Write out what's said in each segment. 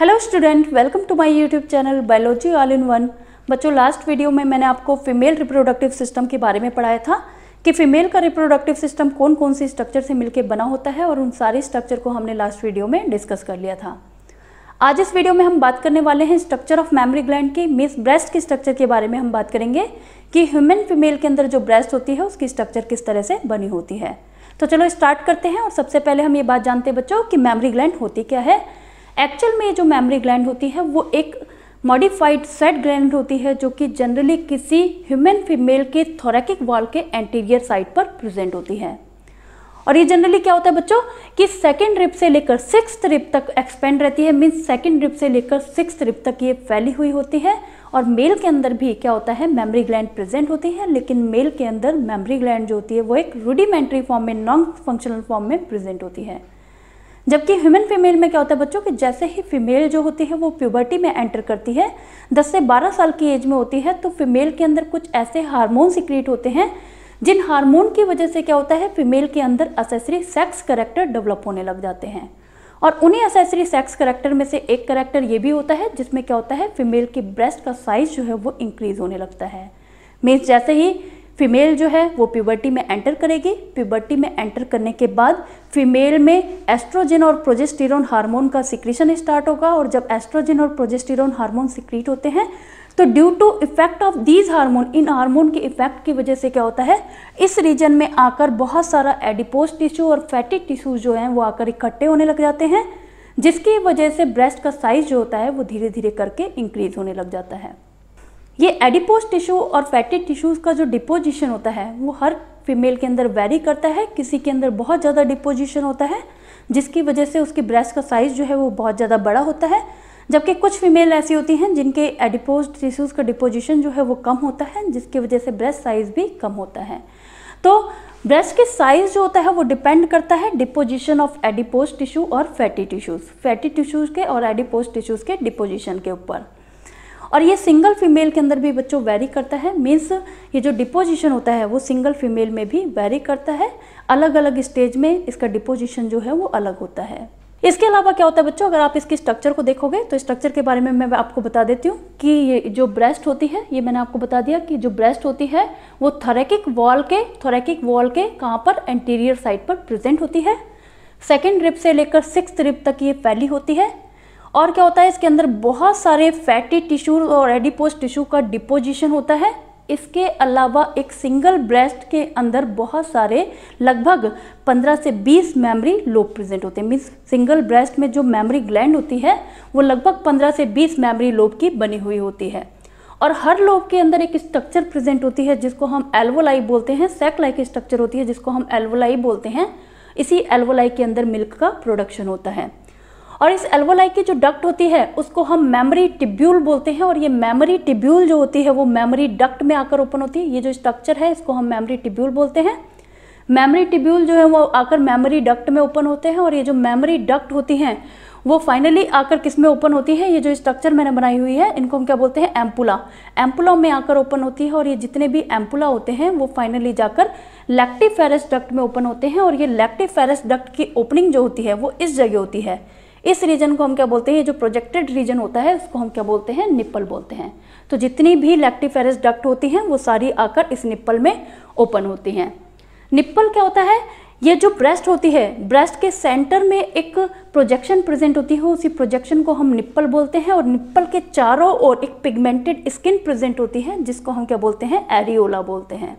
Hello student, welcome to my YouTube channel biology all in one. बच्चों, last video में मैंने आपको female reproductive system के बारे में पढ़ाया था कि फीमेल का रिप्रोडक्टिव सिस्टम कौन कौन सी स्ट्रक्चर से मिलकर बना होता है, और उन सारी स्ट्रक्चर को हमने लास्ट वीडियो में डिस्कस कर लिया था। आज इस वीडियो में हम बात करने वाले हैं स्ट्रक्चर ऑफ मैमरी ग्लैंड की, मींस ब्रेस्ट की स्ट्रक्चर के बारे में हम बात करेंगे कि ह्यूमन फीमेल के अंदर जो ब्रेस्ट होती है उसकी स्ट्रक्चर किस तरह से बनी होती है। तो चलो स्टार्ट करते हैं। और सबसे पहले हम ये बात जानते हैं बच्चों कि मैमरी ग्लैंड होती क्या है। एक्चुअल में जो मैमरी ग्लैंड होती है वो एक मॉडिफाइड स्वेट ग्लैंड होती है जो कि जनरली किसी ह्यूमन फीमेल के थोरैकिक वॉल के एंटीरियर साइड पर प्रेजेंट होती है। और ये जनरली क्या होता है बच्चों कि सेकंड रिब से लेकर सिक्स्थ रिब तक एक्सपेंड रहती है, मीन्स सेकंड रिब से लेकर सिक्स्थ रिब तक ये फैली हुई होती है। और मेल के अंदर भी क्या होता है, मैमरी ग्लैंड प्रेजेंट होती है, लेकिन मेल के अंदर मैमरी ग्लैंड जो होती है वो एक रूडिमेंट्री फॉर्म में, नॉन फंक्शनल फॉर्म में प्रेजेंट होती है। जबकि ह्यूमन फीमेल में क्या होता है बच्चों कि जैसे ही फीमेल जो होती है वो प्यूबर्टी में एंटर करती है, 10 से 12 साल की एज में होती है, तो फीमेल के अंदर कुछ ऐसे हार्मोन सिक्रीट होते हैं जिन हार्मोन की वजह से क्या होता है, फीमेल के अंदर असेसरी सेक्स कैरेक्टर डेवलप होने लग जाते हैं। और उन्हीं असेसरी सेक्स कैरेक्टर में से एक कैरेक्टर ये भी होता है जिसमें क्या होता है, फीमेल की ब्रेस्ट का साइज जो है वो इंक्रीज होने लगता है। मीन्स जैसे ही फीमेल जो है वो प्यूबर्टी में एंटर करेगी, प्यूबर्टी में एंटर करने के बाद फीमेल में एस्ट्रोजन और प्रोजेस्टेरोन हार्मोन का सिक्रीशन स्टार्ट होगा। और जब एस्ट्रोजन और प्रोजेस्टेरोन हार्मोन सिक्रीट होते हैं तो due to effect of these hormone, इन हार्मोन के इफेक्ट की वजह से क्या होता है, इस रीजन में आकर बहुत सारा एडिपोज टिश्यू और फैटी टिश्यू जो हैं वो आकर इकट्ठे होने लग जाते हैं, जिसकी वजह से ब्रेस्ट का साइज जो होता है वो धीरे धीरे करके इंक्रीज होने लग जाता है। ये एडिपोज टिश्यू और फैटी टिश्यूज का जो डिपोजिशन होता है वो हर फीमेल के अंदर वेरी करता है। किसी के अंदर बहुत ज़्यादा डिपोजिशन होता है जिसकी वजह से उसकी ब्रेस्ट का साइज जो है वो बहुत ज़्यादा बड़ा होता है, जबकि कुछ फीमेल ऐसी होती हैं जिनके एडिपोज टिश्यूज का डिपोजिशन जो है वो कम होता है, जिसकी वजह से ब्रेस्ट साइज भी कम होता है। तो ब्रेस्ट के साइज जो होता है वो डिपेंड करता है डिपोजिशन ऑफ एडिपोज टिश्यू और फैटी टिश्यूज के और एडिपोज टिश्यूज के डिपोजिशन के ऊपर। और ये सिंगल फीमेल के अंदर भी बच्चों वेरी करता है, मीन्स ये जो डिपोजिशन होता है वो सिंगल फीमेल में भी वेरी करता है। अलग अलग स्टेज में इसका डिपोजिशन जो है वो अलग होता है। इसके अलावा क्या होता है बच्चों, अगर आप इसकी स्ट्रक्चर को देखोगे तो स्ट्रक्चर के बारे में मैं आपको बता देती हूँ कि ये जो ब्रेस्ट होती है, ये मैंने आपको बता दिया कि जो ब्रेस्ट होती है वो थोरैकिक वॉल के कहाँ पर, एंटीरियर साइड पर प्रेजेंट होती है। सेकेंड रिब से लेकर सिक्स्थ रिब तक ये फैली होती है। और क्या होता है, इसके अंदर बहुत सारे फैटी टिश्यू और एडिपोज टिश्यू का डिपोजिशन होता है। इसके अलावा एक सिंगल ब्रेस्ट के अंदर बहुत सारे लगभग 15 से 20 मैमरी लोब प्रेजेंट होते हैं। मीन्स सिंगल ब्रेस्ट में जो मैमरी ग्लैंड होती है वो लगभग 15 से 20 मैमरी लोब की बनी हुई होती है। और हर लोब के अंदर एक स्ट्रक्चर प्रेजेंट होती है जिसको हम एल्वोलाई बोलते हैं। सैक लाइक स्ट्रक्चर होती है जिसको हम एल्वोलाई बोलते हैं। इसी एल्वोलाई के अंदर मिल्क का प्रोडक्शन होता है। और इस एल्वोलाई की जो डक्ट होती है उसको हम मेमोरी टिब्यूल बोलते हैं। और ये मेमोरी टिब्यूल जो होती है वो मेमोरी डक्ट में आकर ओपन होती है। ये जो स्ट्रक्चर है इसको हम मेमोरी टिब्यूल बोलते हैं। मेमोरी टिब्यूल जो है वो आकर मेमोरी डक्ट में ओपन होते हैं। और ये जो मेमोरी डक्ट होती हैं वो फाइनली आकर किस में ओपन होती है, ये जो स्ट्रक्चर मैंने बनाई हुई है इनको हम क्या बोलते हैं, एम्पुला। एम्पुला में आकर ओपन होती है। और ये जितने भी एम्पुला होते हैं वो फाइनली जाकर लैक्टिफेरस डक्ट में ओपन होते हैं। और ये लैक्टिफेरस डक्ट की ओपनिंग जो होती है वो इस जगह होती है। इस रीजन को हम क्या बोलते हैं, ये जो प्रोजेक्टेड रीजन होता है उसको हम क्या बोलते हैं, निप्पल बोलते हैं। तो जितनी भी लैक्टिफेरस डक्ट होती हैं वो सारी आकर इस निप्पल में ओपन होती हैं। निप्पल क्या होता है, ये जो ब्रेस्ट होती है, ब्रेस्ट के सेंटर में एक प्रोजेक्शन प्रेजेंट होती है, उसी प्रोजेक्शन को हम निप्पल बोलते हैं। और निप्पल के चारों ओर एक पिगमेंटेड स्किन प्रेजेंट होती है जिसको हम क्या बोलते हैं, एरियोला बोलते हैं।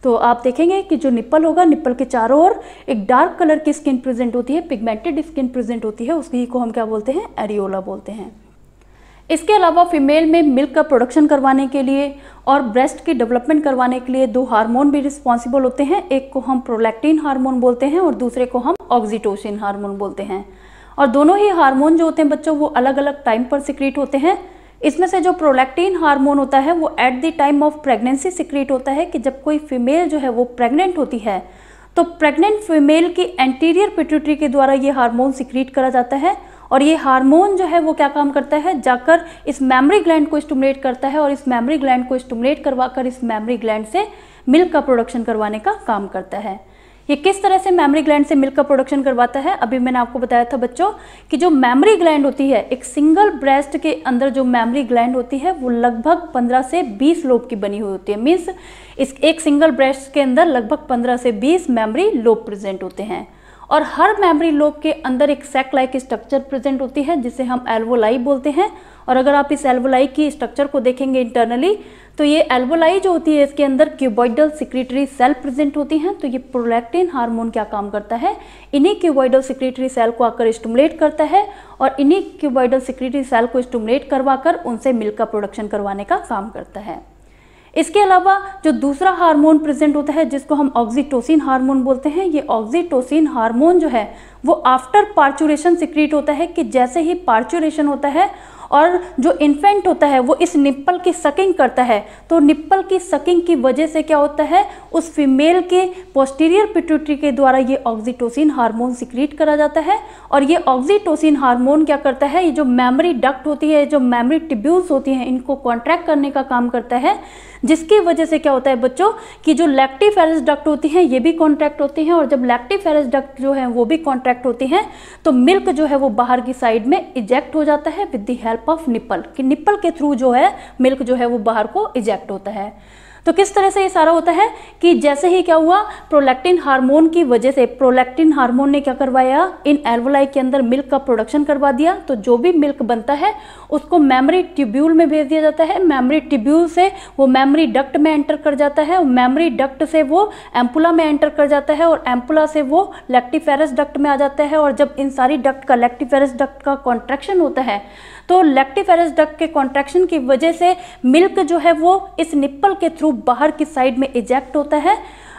तो आप देखेंगे कि जो निप्पल होगा, निप्पल के चारों ओर एक डार्क कलर की स्किन प्रेजेंट होती है, पिगमेंटेड स्किन प्रेजेंट होती है, उसी को हम क्या बोलते हैं, एरियोला बोलते हैं। इसके अलावा फीमेल में मिल्क का प्रोडक्शन करवाने के लिए और ब्रेस्ट की डेवलपमेंट करवाने के लिए 2 हार्मोन भी रिस्पॉन्सिबल होते हैं। एक को हम प्रोलैक्टिन हार्मोन बोलते हैं और दूसरे को हम ऑक्सीटोसिन हार्मोन बोलते हैं। और दोनों ही हार्मोन जो होते हैं बच्चों वो अलग अलग टाइम पर सिक्रीट होते हैं। इसमें से जो प्रोलैक्टिन हार्मोन होता है वो at the time of pregnancy secrete होता है कि जब कोई फीमेल जो है वो प्रेग्नेंट होती है तो प्रेग्नेंट फीमेल की एंटीरियर पिट्यूटरी के द्वारा ये हार्मोन सिक्रीट करा जाता है। और ये हार्मोन जो है वो क्या काम करता है, जाकर इस मेमोरी ग्लैंड को स्टिमुलेट करता है और इस मेमोरी ग्लैंड को स्टिमुलेट करवाकर इस मेमोरी ग्लैंड से मिल्क का प्रोडक्शन करवाने का काम करता है। ये किस तरह से मेमरी ग्लैंड से मिल्क का प्रोडक्शन करवाता है, अभी मैंने आपको बताया था बच्चों कि जो मेमरी ग्लैंड होती है, एक सिंगल ब्रेस्ट के अंदर जो मेमरी ग्लैंड होती है वो लगभग 15 से 20 लोब की बनी हुई होती है। मीन्स इस एक सिंगल ब्रेस्ट के अंदर लगभग 15 से 20 मेमरी लोब प्रेजेंट होते हैं और हर मेमरी लोब के अंदर एक सैक लाइक स्ट्रक्चर प्रेजेंट होती है जिसे हम एल्वोलाई बोलते हैं। और अगर आप इस एल्वोलाई की स्ट्रक्चर को देखेंगे इंटरनली तो ये एल्वोलाई जो होती है इसके अंदर क्यूबॉइडल सिक्रीटरी सेल प्रेजेंट होती हैं। तो ये प्रोलैक्टिन हार्मोन क्या काम करता है, इन्हीं क्यूबॉइडल सिक्रीटरी सेल को आकर स्टिमुलेट करता है और इन्हीं क्यूबॉइडल सिक्रीटरी सेल को स्टिमुलेट करवाकर उनसे मिल्क का प्रोडक्शन करवाने का काम करता है। इसके अलावा जो दूसरा हार्मोन प्रेजेंट होता है जिसको हम ऑक्सीटोसिन हार्मोन बोलते हैं, ये ऑक्सीटोसिन हार्मोन जो है वो आफ्टर पार्चुरेशन सिक्रीट होता है कि जैसे ही पार्चुरेशन होता है और जो इन्फेंट होता है वो इस निप्पल की सकिंग करता है तो निप्पल की सकिंग की वजह से क्या होता है, उस फीमेल के पोस्टीरियर पिट्यूटरी के द्वारा ये ऑक्सीटोसिन हार्मोन सिक्रीट करा जाता है। और ये ऑक्सीटोसिन हार्मोन क्या करता है, ये जो मेमरी डक्ट होती है, जो मेमरी ट्यूब्यूल्स होती हैं, इनको कॉन्ट्रैक्ट करने का काम करता है, जिसकी वजह से क्या होता है बच्चों कि जो लैक्टिफेरस डक्ट होती हैं ये भी कॉन्ट्रैक्ट होती हैं और जब लैक्टिफेरस डक्ट जो है वो भी कॉन्ट्रैक्ट होती हैं तो मिल्क जो है वो बाहर की साइड में इजेक्ट हो जाता है with the help of nipple, कि निप्पल के थ्रू जो है मिल्क जो है वो बाहर को इजेक्ट होता है। तो किस तरह से ये सारा होता है कि जैसे ही क्या हुआ, प्रोलैक्टिन हार्मोन की वजह से प्रोलैक्टिन हार्मोन ने क्या करवाया, इन एल्वोलाई के अंदर मिल्क का प्रोडक्शन करवा दिया। तो जो भी मिल्क बनता है उसको मेमरी ट्यूब्यूल में भेज दिया जाता है, मेमरी ट्यूब्यूल से वो मेमरी डक्ट में एंटर कर जाता है, मेमरी डक्ट से वो एम्पुला में एंटर कर जाता है और एम्पुला से वो लैक्टिफेरस डक्ट में आ जाता है। और जब इन सारी डक्ट का लैक्टिफेरस डक्ट का कॉन्ट्रैक्शन होता है तो लैक्टिफेरस डक्ट के कॉन्ट्रैक्शन की वजह से मिल्क जो है वो इस निप्पल के थ्रू बाहर की साइड में इजेक्ट होता है।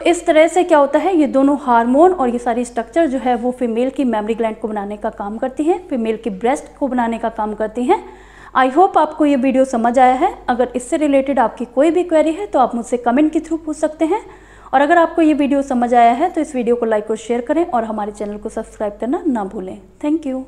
इस तरह से क्या होता है, ये दोनों हार्मोन और ये सारी स्ट्रक्चर जो है वो फीमेल की मेमरी ग्लैंड को बनाने का काम करती हैं, फीमेल की ब्रेस्ट को बनाने का काम करती हैं। आई होप आपको ये वीडियो समझ आया है। अगर इससे रिलेटेड आपकी कोई भी क्वेरी है तो आप मुझसे कमेंट के थ्रू पूछ सकते हैं। और अगर आपको ये वीडियो समझ आया है तो इस वीडियो को लाइक और शेयर करें और हमारे चैनल को सब्सक्राइब करना ना भूलें। Thank you.